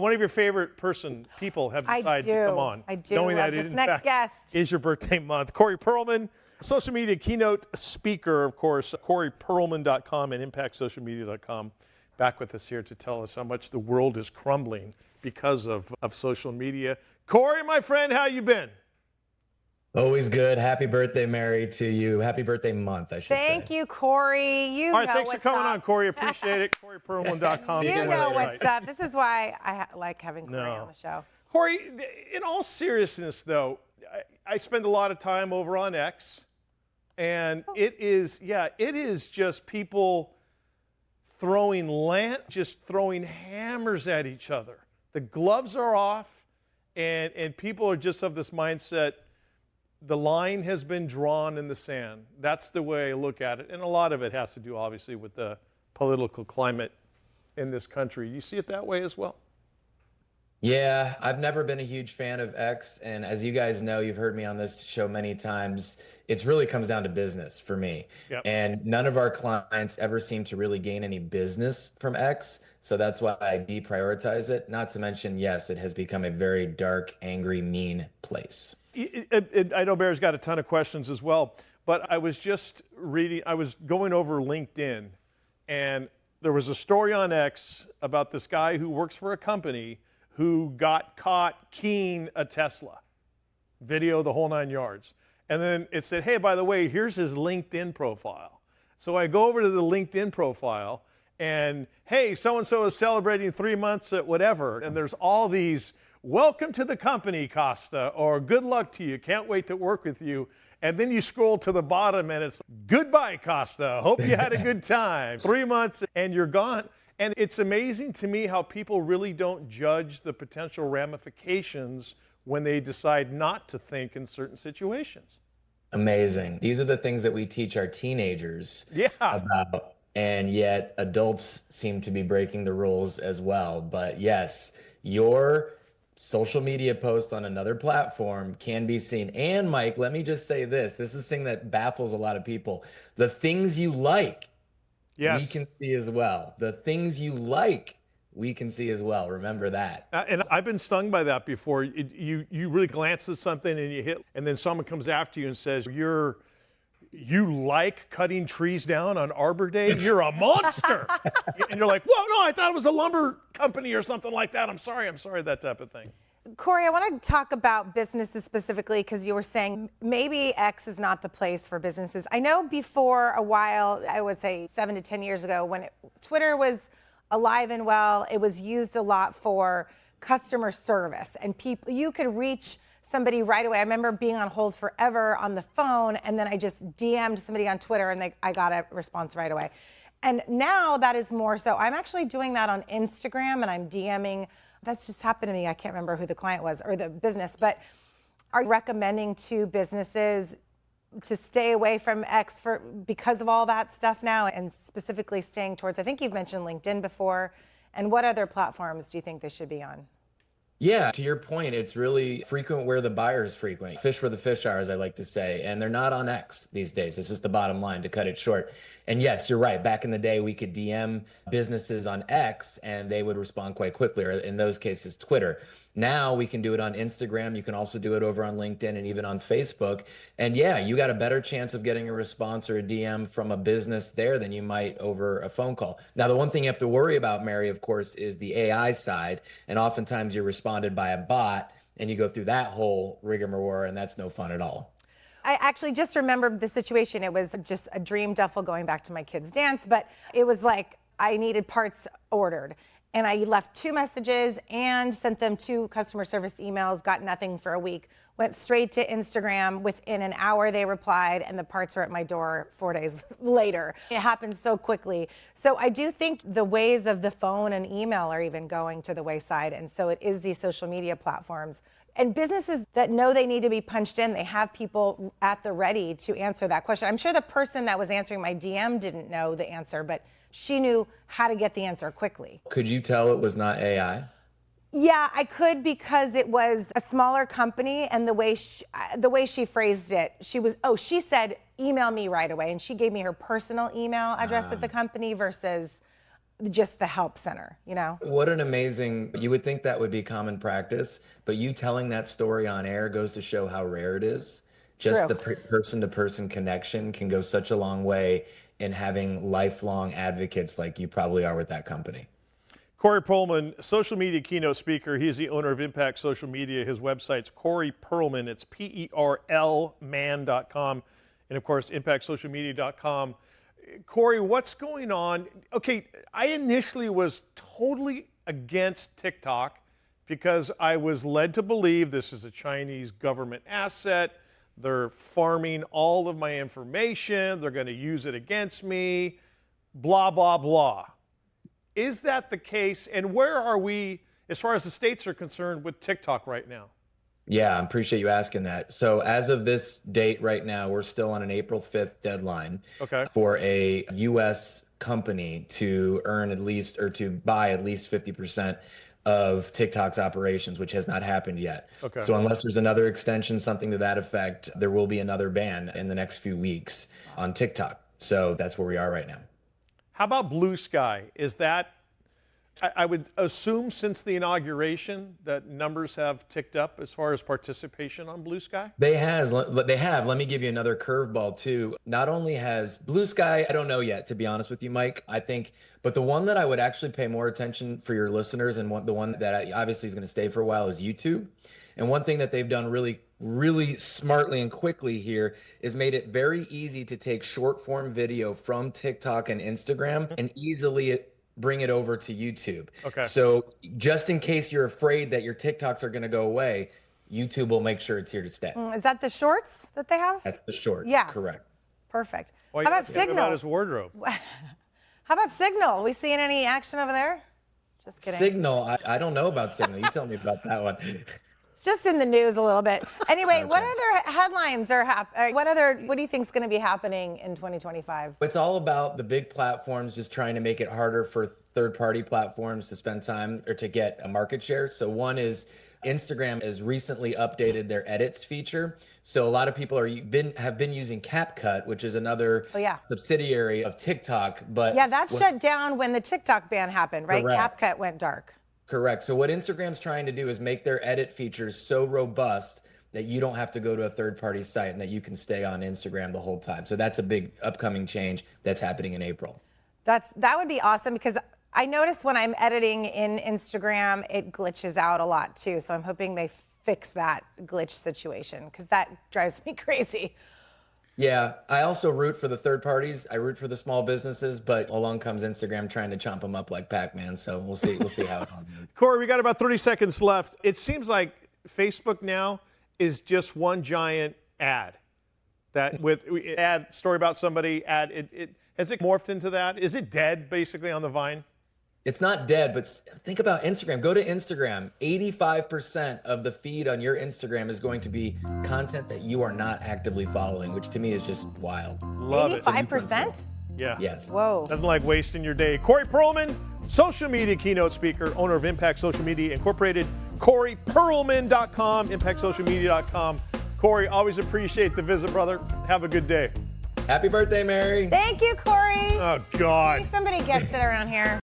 One of your favorite people have decided to come on. I do. Knowing that this it, in next fact, guest is your birthday month. Corey Perlman, social media keynote speaker, of course, CoreyPerlman.com and ImpactSocialMedia.com. Back with us here to tell us how much the world is crumbling because of social media. Corey, my friend, how you been? Always good. Happy birthday, Mary, to you. Happy birthday month, I should say. Thank you, Corey. You All right, know thanks for what's coming up. on, Corey. Appreciate it. CoreyPerlman.com. You See you know later. what's up. This is why I like having Corey on the show. Corey, in all seriousness, though, I spend a lot of time over on X, and it is just people throwing hammers at each other. The gloves are off, and people are just of this mindset. The line has been drawn in the sand. That's the way I look at it. And a lot of it has to do, obviously, with the political climate in this country. You see it that way as well? Yeah, I've never been a huge fan of X. And as you guys know, you've heard me on this show many times, it really comes down to business for me. Yep. And none of our clients ever seem to really gain any business from X. So that's why I deprioritize it. Not to mention, yes, it has become a very dark, angry, mean place. I know Bear's got a ton of questions as well, but I was just reading, I was going over LinkedIn, and there was a story on X about this guy who works for a company who got caught keying a Tesla. Video, the whole 9 yards. And then it said, hey, by the way, here's his LinkedIn profile. So I go over to the LinkedIn profile, and hey, so-and-so is celebrating 3 months at whatever, and there's all these, welcome to the company, Costa, or good luck to you, can't wait to work with you. And then you scroll to the bottom and it's, goodbye, Costa, hope you had a good time. 3 months and you're gone. And it's amazing to me how people really don't judge the potential ramifications when they decide not to think in certain situations. Amazing. These are the things that we teach our teenagers about. And yet adults seem to be breaking the rules as well. But yes, your social media post on another platform can be seen. And Mike, let me just say this. This is a thing that baffles a lot of people. The things you like, we can see as well. The things you like, we can see as well. Remember that. And I've been stung by that before. You really glance at something and you hit, and then someone comes after you and says, you like cutting trees down on Arbor Day? You're a monster. And you're like, whoa, no, I thought it was a lumber company or something like that. I'm sorry, that type of thing. Corey, I want to talk about businesses specifically because you were saying maybe X is not the place for businesses. I know before a while, I would say 7 to 10 years ago, when Twitter was alive and well, it was used a lot for customer service, and people, you could reach somebody right away. I remember being on hold forever on the phone, and then I just DM'd somebody on Twitter and I got a response right away. And now that is more so. I'm actually doing that on Instagram, and I'm DMing. That's just happened to me. I can't remember who the client was or the business, but are you recommending to businesses to stay away from X because of all that stuff now, and specifically staying towards, I think you've mentioned LinkedIn before, and what other platforms do you think they should be on? Yeah, to your point, it's really frequent where the buyers frequent. Fish where the fish are, as I like to say. And they're not on X these days. This is the bottom line, to cut it short. And yes, you're right. Back in the day, we could DM businesses on X and they would respond quite quickly, or in those cases, Twitter. Now we can do it on Instagram. You can also do it over on LinkedIn and even on Facebook. And yeah, you got a better chance of getting a response or a DM from a business there than you might over a phone call. Now, the one thing you have to worry about, Mary, of course, is the AI side. And oftentimes you're responded by a bot and you go through that whole rigmarole, and that's no fun at all. I actually just remembered the situation. It was just a dream duffel going back to my kids' dance, but it was like I needed parts ordered. And I left 2 messages and sent them 2 customer service emails, got nothing for a week. Went straight to Instagram. Within an hour, they replied, and the parts were at my door 4 days later. It happened so quickly. So I do think the ways of the phone and email are even going to the wayside. And so it is these social media platforms. And businesses that know they need to be punched in, they have people at the ready to answer that question. I'm sure the person that was answering my DM didn't know the answer, but she knew how to get the answer quickly. Could you tell it was not AI? Yeah, I could, because it was a smaller company, and the way she phrased it, she said, email me right away. And she gave me her personal email address at the company versus just the help center, you know? What an amazing, you would think that would be common practice, but you telling that story on air goes to show how rare it is. Just True. the person to person connection can go such a long way in having lifelong advocates like you probably are with that company. Corey Perlman, social media keynote speaker. He is the owner of Impact Social Media. His website's Corey Perlman. It's PERLman.com. And of course, impactsocialmedia.com. Corey, what's going on? Okay, I initially was totally against TikTok because I was led to believe this is a Chinese government asset. They're farming all of my information. They're going to use it against me, blah, blah, blah. Is that the case? And where are we, as far as the states are concerned, with TikTok right now? Yeah, I appreciate you asking that. So as of this date right now, we're still on an April 5th deadline for a U.S. company to earn at least, or to buy at least 50% of TikTok's operations, which has not happened yet. So unless there's another extension, something to that effect, there will be another ban in the next few weeks on TikTok. So that's where we are right now. How about Blue Sky? Is that, I would assume since the inauguration that numbers have ticked up as far as participation on Blue Sky? They have. Let me give you another curveball too. Not only has Blue Sky, I don't know yet, to be honest with you, Mike, I think, but the one that I would actually pay more attention for your listeners, and the one that obviously is going to stay for a while, is YouTube. And one thing that they've done really smartly and quickly here is made it very easy to take short form video from TikTok and Instagram and easily bring it over to YouTube. So just in case you're afraid that your TikToks are going to go away, YouTube will make sure it's here to stay. Is that the shorts that they have? That's the shorts. Yeah. Correct. Perfect. Well, How about think Signal? about his wardrobe. How about Signal? We seeing any action over there? Just kidding. Signal, I don't know about Signal. You tell me about that one. It's just in the news a little bit. Anyway, what other headlines are happening? What do you think is going to be happening in 2025? It's all about the big platforms just trying to make it harder for third-party platforms to spend time or to get a market share. So one is Instagram has recently updated their edits feature. So a lot of people have been using CapCut, which is another subsidiary of TikTok. But yeah, that shut down when the TikTok ban happened, right? Correct. CapCut went dark. Correct. So what Instagram's trying to do is make their edit features so robust that you don't have to go to a third-party site and that you can stay on Instagram the whole time. So that's a big upcoming change that's happening in April. That would be awesome, because I notice when I'm editing in Instagram, it glitches out a lot too. So I'm hoping they fix that glitch situation, because that drives me crazy. Yeah, I also root for the third parties. I root for the small businesses, but along comes Instagram trying to chomp them up like Pac-Man. So we'll see how it all goes. Corey, we got about 30 seconds left. It seems like Facebook now is just one giant ad. That with ad story about somebody, has it morphed into that? Is it dead basically on the vine? It's not dead, but think about Instagram. Go to Instagram. 85% of the feed on your Instagram is going to be content that you are not actively following, which to me is just wild. Love 85%? Yeah. Yes. Whoa. Nothing like wasting your day. Corey Perlman, social media keynote speaker, owner of Impact Social Media Incorporated. CoreyPerlman.com, ImpactSocialMedia.com. Corey, always appreciate the visit, brother. Have a good day. Happy birthday, Mary. Thank you, Corey. Oh, God. Somebody gets it around here.